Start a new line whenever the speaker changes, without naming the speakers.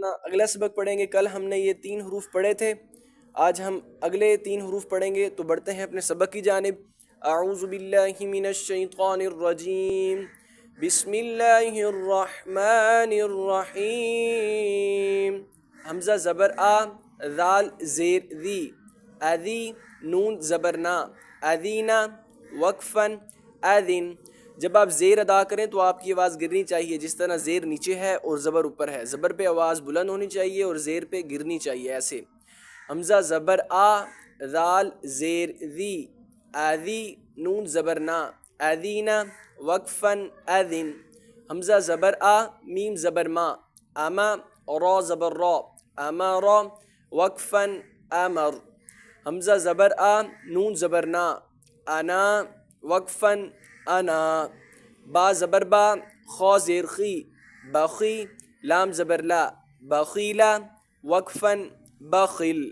اپنا اگلا سبق پڑھیں گے۔ کل ہم نے یہ 3 حروف پڑھے تھے، آج ہم اگلے 3 حروف پڑھیں گے۔ تو بڑھتے ہیں اپنے سبق کی جانب۔ اعوذ باللہ من الشیطان الرجیم، بسم اللہ الرحمن الرحیم۔ حمزہ زبر آ، ذال زیر ذی، اذی، نون زبر نا، اذینا، وقفاً، اذن۔ جب آپ زیر ادا کریں تو آپ کی آواز گرنی چاہیے، جس طرح زیر نیچے ہے اور زبر اوپر ہے، زبر پہ آواز بلند ہونی چاہیے اور زیر پہ گرنی چاہیے، ایسے۔ حمزہ زبر آ، ذال زیر ذی، اذی، نون زبر نا، اذینا، وقفاً، اذن۔ حمزہ زبر آ، میم زبر ما، اما، را زبر را، امارا، وقفاً، امر۔ حمزہ زبر آ، نون زبر نا، انا، وقفاً، انا۔ با زبر با، خا زیر خی، بخی، لام زبر لا، بخیلا، وقفاً، بخل۔